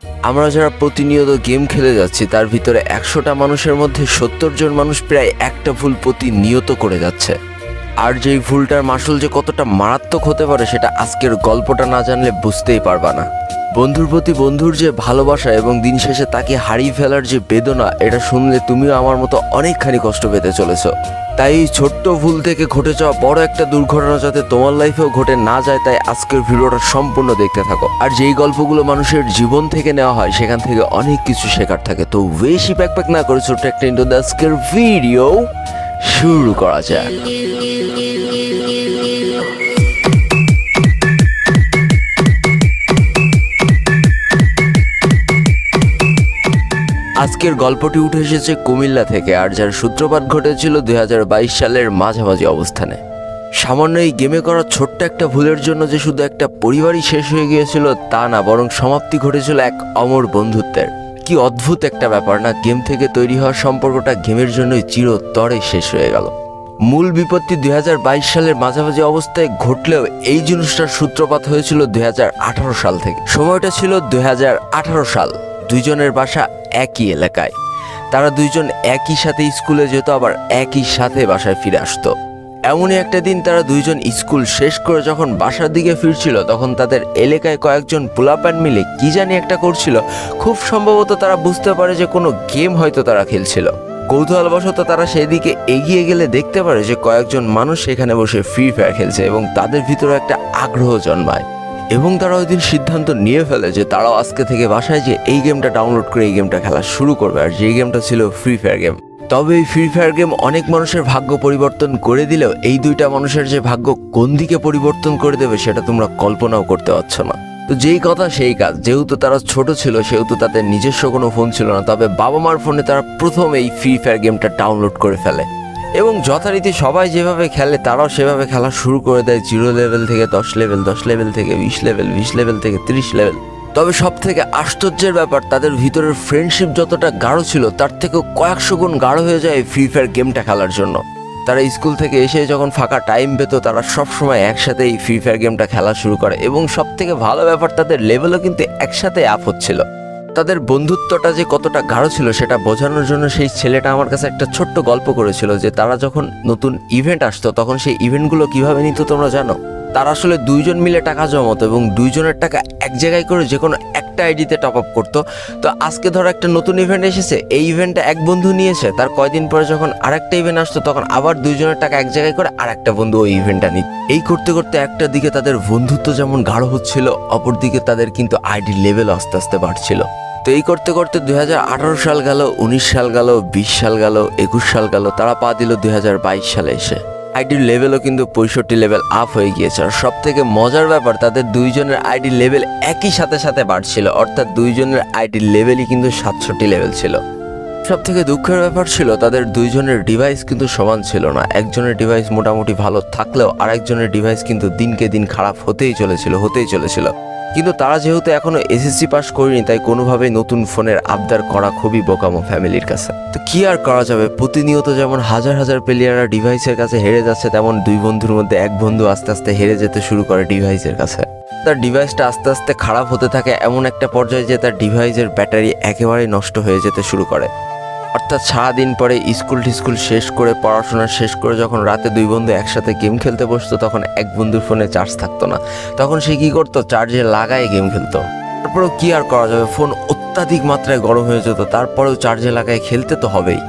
আমরা যারা প্রতিনিয়ত গেম খেলে যাচ্ছি তার ভিতরে 100টা মানুষের মধ্যে 70 জন মানুষ প্রায় একটা ভুল প্রতিনিয়ত করে যাচ্ছে। আর যেই ভুলটার মাসুল যে কতটা মারাত্মক হতে পারে সেটা আজকের গল্পটা না জানলে বুঝতেই পারবা না। বন্ধুর প্রতি বন্ধুর যে ভালোবাসা এবং দিন শেষে তাকে হারিয়ে ফেলার যে বেদনা, এটা শুনলে তুমিও আমার মতো অনেকখানি কষ্ট পেতে চলেছ। তাই এই ছোট্ট ভুল থেকে ঘটে যাওয়া বড় একটা দুর্ঘটনা যাতে তোমার লাইফেও ঘটে না যায়, তাই আজকের ভিডিওটা সম্পূর্ণ দেখতে থাকো। আর যেই গল্পগুলো মানুষের জীবন থেকে নেওয়া হয় সেখান থেকে অনেক কিছু শেখার থাকে। তো বেশি প্যাক না করে ছোট্ট একটা ইন্ট্রো দিয়ে আজকের ভিডিও শুরু করা যাক। আজকের গল্পটি উঠে এসেছে কুমিল্লা থেকে, আর যার সূত্রপাত ঘটেছিল 2022 সালের মাঝামাঝি অবস্থানে। সামান্য এই গেমে করা ছোট্ট একটা ভুলের জন্য যে শুধু একটা পরিবারই শেষ হয়ে গিয়েছিল তা না, বরং সমাপ্তি ঘটেছিল এক অমর বন্ধুত্বের। কি অদ্ভুত একটা ব্যাপার না, গেম থেকে তৈরি হওয়া সম্পর্কটা গেমের জন্যই চিরতরে শেষ হয়ে গেল। মূল বিপত্তি 2022 সালের মাঝামাঝি অবস্থায় ঘটলেও এই জিনিসটার সূত্রপাত হয়েছিল 2018 সাল থেকে। সময়টা ছিল 2018 সাল। দুইজনের বাসা একই এলাকায়, তারা দুইজন একই সাথে স্কুলে যেত, আবার একই সাথে বাসায় ফিরে আসতো। এমনই একটা দিন তারা দুইজন স্কুল শেষ করে যখন বাসার দিকে ফিরছিল, তখন তাদের এলাকায় কয়েকজন পোলাপান মিলে কি জানি একটা করছিল। খুব সম্ভবত তারা বুঝতে পারে যে কোনো গেম হয়তো তারা খেলছিল। কৌতূহলবশত তারা সেদিকে এগিয়ে গেলে দেখতে পারে যে কয়েকজন মানুষ সেখানে বসে ফ্রি ফায়ার খেলছে এবং তাদের ভিতরে একটা আগ্রহ জন্মায়। এবং তারা ওই দিন সিদ্ধান্ত নিয়ে ফেলে যে তারাও আজকে থেকে বাসায় যে এই গেমটা ডাউনলোড করে এই গেমটা খেলা শুরু করবে, আর যেই গেমটা ছিল ফ্রি ফায়ার গেম। তবে এই ফ্রি ফায়ার গেম অনেক মানুষের ভাগ্য পরিবর্তন করে দিলেও এই দুইটা মানুষের যে ভাগ্য কোন দিকে পরিবর্তন করে দেবে সেটা তোমরা কল্পনাও করতে পারছো না। তো যেই কথা সেই কাজ, যেহেতু তারা ছোট ছিল সেহেতু তাদের নিজস্ব কোনো ফোন ছিল না, তবে বাবা মার ফোনে তারা প্রথম এই ফ্রি ফায়ার গেমটা ডাউনলোড করে ফেলে এবং যথারীতি সবাই যেভাবে খেলে তারাও সেভাবে খেলা শুরু করে দেয়। 0 লেভেল থেকে 10 লেভেল, 10 লেভেল থেকে 20 লেভেল, 20 লেভেল থেকে 30 লেভেল। তবে সব থেকে আশ্চর্যের ব্যাপার, তাদের ভিতরের ফ্রেন্ডশিপ যতটা গাঢ় ছিল তার থেকেও কয়েকশো গুণ গাঢ় হয়ে যায় ফ্রি ফায়ার গেমটা খেলার জন্য। তারা স্কুল থেকে এসে যখন ফাঁকা টাইম পেত তারা সবসময় একসাথে এই ফ্রি ফায়ার গেমটা খেলা শুরু করে এবং সব থেকে ভালো ব্যাপার তাদের লেভেলও কিন্তু একসাথে আপ হচ্ছিল। তাদের বন্ধুত্বটা যে কতটা গাঢ় ছিল সেটা বোঝানোর জন্য সেই ছেলেটা আমার কাছে একটা ছোট্ট গল্প করেছিল যে তারা যখন নতুন ইভেন্ট আসতো তখন সেই ইভেন্টগুলো কিভাবে নিত তোমরা জানো? তারা আসলে দুইজন মিলে টাকা জমাতো এবং দুইজনের টাকা এক জায়গায় করে যে কোনো একটা আইডিতে টপ আপ করতো। তো আজকে ধরো একটা নতুন ইভেন্ট এসেছে, এই ইভেন্টটা এক বন্ধু নিয়েছে, তার কয়দিন পরে যখন আরেকটা ইভেন্ট আসতো তখন আবার দুইজনের টাকা এক জায়গায় করে আরেকটা বন্ধু ওই ইভেন্টটা নিত। এই করতে করতে একটা দিকে তাদের বন্ধুত্ব যেমন গাঢ় হচ্ছিল, অপরদিকে তাদের কিন্তু আইডি লেভেল আস্তে আস্তে বাড়ছিল। তো এই করতে করতে 2018 সাল গেল, 19 সাল গেল, 20 সাল গেল, 21 সাল গেল, তারা পা দিল 2022 সালে এসে। আইডির লেভেলও কিন্তু 65 লেভেল আপ হয়ে গিয়েছে। আর সব থেকে মজার ব্যাপার, তাদের দুইজনের আইডি লেভেল একই সাথে সাথে বাড়ছিল, অর্থাৎ দুইজনের আইডির লেভেলই কিন্তু 67 লেভেল ছিল। সব থেকে দুঃখের ব্যাপার ছিল তাদের দুইজনের ডিভাইস কিন্তু সমান ছিল না। একজনের ডিভাইস মোটামুটি ভালো থাকলেও আরেকজনের ডিভাইস কিন্তু দিনকে দিন খারাপ হতেই চলেছিল। কিন্তু তারা যেহেতু এখনো এসএসসি পাস করেনি তাই কোনোভাবেই নতুন ফোনের আবদার করা খুবই বোকামো ফ্যামিলির কাছে। তো কি আর করা যাবে, প্রতিনিয়ত যেমন হাজার হাজার প্লেয়াররা ডিভাইসের কাছে হেরে যাচ্ছে, তেমন দুই বন্ধুর মধ্যে এক বন্ধু আস্তে আস্তে হেরে যেতে শুরু করে ডিভাইসের কাছে। তার ডিভাইসটা আস্তে আস্তে খারাপ হতে থাকে এমন একটা পর্যায়ে যে তার ডিভাইসের ব্যাটারি একেবারেই নষ্ট হয়ে যেতে শুরু করে। অর্থাৎ সারাদিন পরে স্কুল শেষ করে পড়াশোনা শেষ করে যখন রাতে দুই বন্ধু একসাথে গেম খেলতে বসতো তখন এক বন্ধুর ফোনে চার্জ থাকতো না, তখন সে কী করতো, চার্জে লাগায় গেম খেলতো। তারপরেও কি আর করা যাবে, ফোন অত্যাধিক মাত্রায় গরম হয়ে যেত, তারপরেও চার্জে লাগায় খেলতে তো হবেই।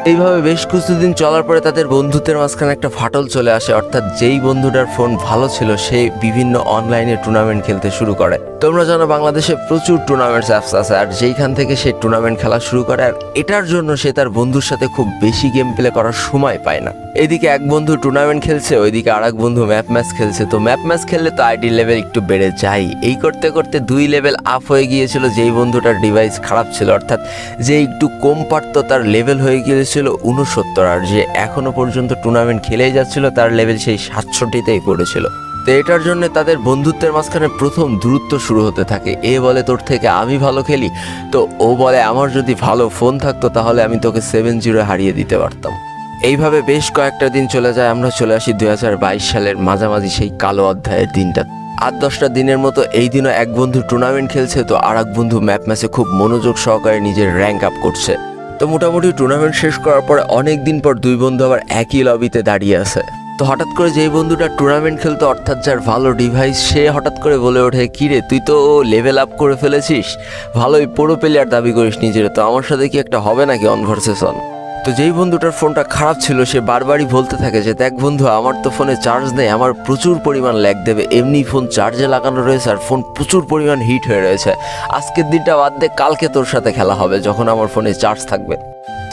এইভাবে বেশ কিছুদিন চলার পরে তাদের বন্ধুত্বের মাঝখানে একটা ফাটল চলে আসে, অর্থাৎ যেই বন্ধুটার ফোন ভালো ছিল সে বিভিন্ন অনলাইনে টুর্নামেন্ট খেলতে শুরু করে। তোমরা জানো বাংলাদেশে প্রচুর টুর্নামেন্টস অ্যাপস আছে, আর যেইখান থেকে সে টুর্নামেন্ট খেলা শুরু করে, আর এটার জন্য সে তার বন্ধুর সাথে খুব বেশি গেম প্লে করার সময় পায় না। এদিকে এক বন্ধু টুর্নামেন্ট খেলছে, ওইদিকে আর এক বন্ধু ম্যাপ ম্যাচ খেলছে। তো ম্যাপ ম্যাচ খেললে তো আইডি লেভেল একটু বেড়ে যায়। এই করতে করতে 2 লেভেল আপ হয়ে গিয়েছিল যেই বন্ধুটার ডিভাইস খারাপ ছিল, অর্থাৎ যে একটু কম পারতো তার লেভেল হয়ে গিয়েছিল 69, আর যে এখনো পর্যন্ত টুর্নামেন্ট খেলেই যাচ্ছিল তার লেভেল সেই 67তেই পড়েছিল। তো এটার জন্য তাদের বন্ধুত্বের মাঝখানে প্রথম দূরত্ব শুরু হতে থাকে। এ বলে তোর থেকে আমি ভালো খেলি, তো ও বলে আমার যদি ভালো ফোন থাকতো তাহলে আমি তোকে 7-0 হারিয়ে দিতে পারতাম। এইভাবে বেশ কয়েকটা দিন চলে যায়। আমরা চলে আসি 2022 সালের মাঝামাঝি সেই কালো অধ্যায়ের দিনটা। 8-10টা দিনের মতো এই দিনও এক বন্ধু টুর্নামেন্ট খেলছে, তো আর এক বন্ধু ম্যাপ ম্যাচে খুব মনোযোগ সহকারে নিজের র্যাঙ্ক আপ করছে। তো মোটামুটি টুর্নামেন্ট শেষ করার পরে অনেক দিন পর দুই বন্ধু আবার একই লবিতে দাঁড়িয়ে আছে। তো হঠাৎ করে যেই বন্ধুটা টুর্নামেন্ট খেলতো, অর্থাৎ যার ভালো ডিভাইস, সে হঠাৎ করে বলে ওঠে, কিরে তুই তো লেভেল আপ করে ফেলেছিস, ভালোই প্রো প্লেয়ার দাবি করিস নিজের, তো আমার সাথে কি একটা হবে নাকি অন ভার্সেস অন? তো যেই বন্ধুটার ফোনটা খারাপ ছিল সে বারবারই বলতে থাকে যে দেখ বন্ধু, আমার তো ফোনে চার্জ নেই, আমার প্রচুর পরিমাণ ল্যাগ দেবে, এমনি ফোন চার্জে লাগানো রয়েছে আর ফোন প্রচুর পরিমাণ হিট হয়ে রয়েছে, আজকের দিনটা বাদ দে, কালকে তোর সাথে খেলা হবে যখন আমার ফোনে চার্জ থাকবে।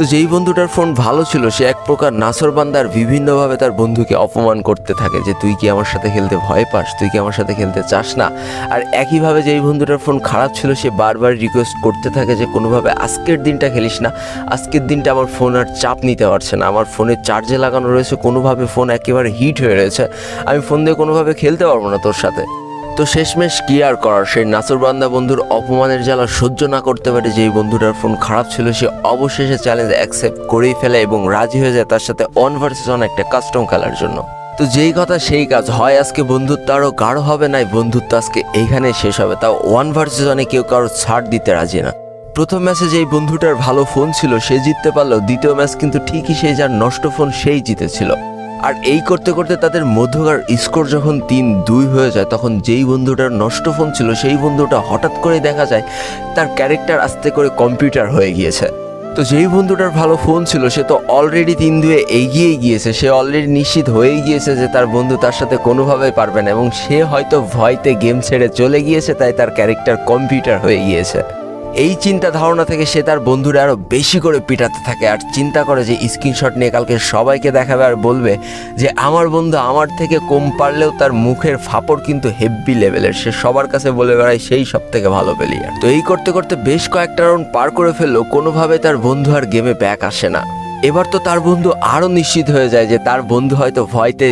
তো যেই বন্ধুটার ফোন ভালো ছিল সে এক প্রকার নাসরবান্দার বিভিন্নভাবে তার বন্ধুকে অপমান করতে থাকে যে তুই কি আমার সাথে খেলতে ভয় পাস, তুই কি আমার সাথে খেলতে চাস না। আর একইভাবে যেই বন্ধুটার ফোন খারাপ ছিল সে বারবার রিকোয়েস্ট করতে থাকে যে কোনোভাবে আজকের দিনটা খেলিস না, আজকের দিনটা আমার ফোন আর চাপ নিতে পারছে না, আমার ফোনে চার্জে লাগানো রয়েছে, কোনোভাবে ফোন একেবারে হিট হয়ে রয়েছে, আমি ফোন দিয়ে কোনোভাবে খেলতে পারবো না তোর সাথে। তো শেষমেশ কি আর করার, সেই নাসরবান্দা বন্ধুর অপমানের জ্বালা সহ্য না করতে পারে যেই বন্ধুটার ফোন খারাপ ছিল সে অবশেষে চ্যালেঞ্জ অ্যাকসেপ্ট করেই ফেলে এবং রাজি হয়ে যায় তার সাথে অন ভার্সেস অন একটা কাস্টম খেলার জন্য। তো যেই কথা সেই কাজ, হয় আজকে বন্ধুত্ব আরও গাঢ় হবে, নাই বন্ধুত্ব আজকে এইখানে শেষ হবে, তাও ওয়ান ভার্সেস অনে কেউ কারো ছাড় দিতে রাজি না। প্রথম ম্যাচে যেই বন্ধুটার ভালো ফোন ছিল সে জিততে পারলো, দ্বিতীয় ম্যাচ কিন্তু ঠিকই সেই যার নষ্ট ফোন সেই জিতেছিল। আর এই করতে করতে তাদের মধ্যকার স্কোর যখন 3-2 হয়ে যায় তখন যেই বন্ধুটার নষ্ট ফোন ছিল সেই বন্ধুটা হঠাৎ করে দেখা যায় তার ক্যারেক্টার আস্তে করে কম্পিউটার হয়ে গিয়েছে। তো যেই বন্ধুটার ভালো ফোন ছিল সে তো অলরেডি 3-2 এগিয়ে গিয়েছে, সে অলরেডি নিশ্চিত হয়েই গিয়েছে যে তার বন্ধু তার সাথে কোনোভাবেই পারবে না এবং সে হয়তো ভয়তে গেম ছেড়ে চলে গিয়েছে, তাই তার ক্যারেক্টার কম্পিউটার হয়ে গিয়েছে। এই চিন্তা ধারণা থেকে সে তার বন্ধুরা আরও বেশি করে পিটাতে থাকে আর চিন্তা করে যে স্ক্রিনশট নিয়ে কালকে সবাইকে দেখাবে আর বলবে যে আমার বন্ধু আমার থেকে কম পারলেও তার মুখের ফাপড় কিন্তু হেভি লেভেলের, সে সবার কাছে বলে বেড়ায় সেই সব থেকে ভালো প্লেয়ার। তো এই করতে করতে বেশ কয়েকটা রাউন্ড পার করে ফেললেও কোনোভাবে তার বন্ধু আর গেমে ব্যাক আসে না। এবার তো তার বন্ধু আরও নিশ্চিত হয়ে যায় যে তার বন্ধু হয়তো ভয়তে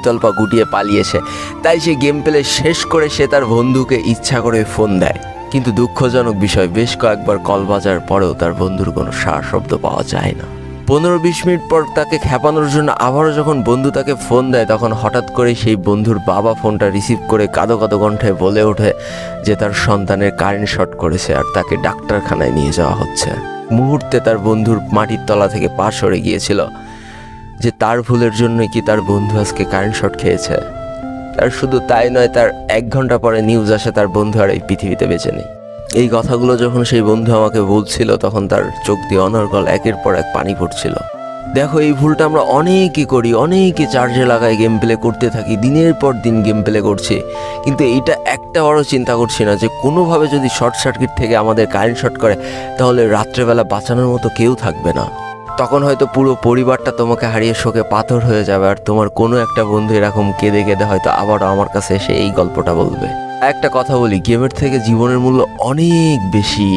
তল্পা গুটিয়ে পালিয়েছে, তাই সে গেম প্লে শেষ করে সে তার বন্ধুকে ইচ্ছা করে ফোন দেয়। কিন্তু দুঃখজনক বিষয়, বেশ কয়েকবার কল বাজার পরেও তার বন্ধুর কোনো সাড়া শব্দ পাওয়া যায় না। 15-20 মিনিট পর তাকে খেপানোর জন্য আবারও যখন বন্ধু তাকে ফোন দেয় তখন হঠাৎ করে সেই বন্ধুর বাবা ফোনটা রিসিভ করে কাঁদো কাঁদো কণ্ঠে বলে ওঠে যে তার সন্তানের কারেন্ট শর্ট করেছে আর তাকে ডাক্তারখানায় নিয়ে যাওয়া হচ্ছে। মুহূর্তে তার বন্ধুর মাটির তলা থেকে পা সরে গিয়েছিল যে তার ভুলের জন্যই কি তার বন্ধু আজকে কারেন্ট শর্ট খেয়েছে। আর শুধু তাই নয়, তার 1 ঘন্টা পরে নিউজ আসে তার বন্ধু আর এই পৃথিবীতে বেঁচে নেই। এই কথাগুলো যখন সেই বন্ধু আমাকে বলছিল তখন তার চোখ দিয়ে অনর্গল একের পর এক পানি পড়ছিল। দেখো, এই ভুলটা আমরা অনেকই করি, অনেকে চার্জে লাগায় গেম প্লে করতে থাকি, দিনের পর দিন গেম প্লে করছি, কিন্তু এইটা একটা বড় চিন্তা করছি না যে কোনোভাবে যদি শর্ট সার্কিট থেকে আমাদের কারেন্ট শর্ট করে তাহলে রাত্রেবেলা বাঁচানোর মতো কেউ থাকবে না। তখন হয়তো পুরো পরিবারটা তোমাকে হারিয়ে শোকে পাথর হয়ে যাবে আর তোমার কোনো একটা বন্ধু এরকম কেঁদে কেঁদে হয়তো আবারও আমার কাছে এসে এই গল্পটা বলবে। একটা কথা বলি, গেমের থেকে জীবনের মূল্য অনেক বেশি।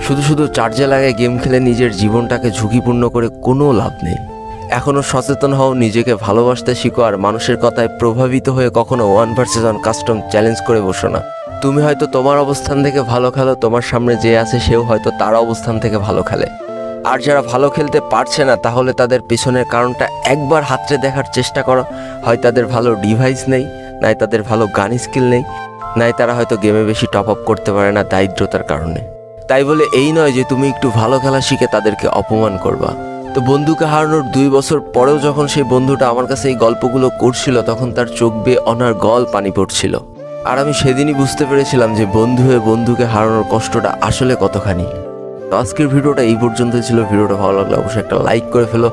শুধু চার্জে লাগায় গেম খেলে নিজের জীবনটাকে ঝুঁকিপূর্ণ করে কোনো লাভ নেই। এখনও সচেতন হও, নিজেকে ভালোবাসতে শিখো আর মানুষের কথায় প্রভাবিত হয়ে কখনো one versus one custom challenge করে বসো না। তুমি হয়তো তোমার অবস্থান থেকে ভালো খেলো, তোমার সামনে যে আছে সেও হয়তো তার অবস্থান থেকে ভালো খেলে। আর যারা ভালো খেলতে পারছে না তাহলে তাদের পিছনের কারণটা একবার হাতড়ে দেখার চেষ্টা করো। হয় তাদের ভালো ডিভাইস নেই, নাই তাদের ভালো গান স্কিল নেই, নাই তারা হয়তো গেমে বেশি টপ আপ করতে পারে না দারিদ্রতার কারণে। তাই বলে এই নয় যে তুমি একটু ভালো খেলা শিখে তাদেরকে অপমান করবা। তো বন্ধুকে হারানোর 2 বছর পরেও যখন সেই বন্ধুটা আমার কাছে এই গল্পগুলো করছিল তখন তার চোখ বেয়ে অনর্গল পানি পড়ছিল। আর আমি সেদিনই বুঝতে পেরেছিলাম যে বন্ধু হয়ে বন্ধুকে হারানোর কষ্টটা আসলে কতখানি। তো আজকের ভিডিওটা এই পর্যন্তই ছিল। ভিডিওটা ভালো লাগলে অবশ্যই একটা লাইক করে ফেলো,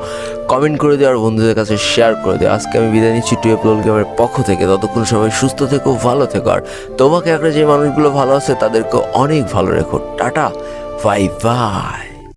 কমেন্ট করে দিও আর বন্ধুদের কাছে শেয়ার করে দিও। আজকে আমি বিদায় নিচ্ছি টুয়েলভ লোল গেমের পক্ষ থেকে। ততক্ষণ সবাই সুস্থ থেকো, ভালো থেকো আর তোমাকে একটা যে মানুষগুলো ভালো আছে তাদেরকে অনেক ভালো রেখো। Tata, bye bye.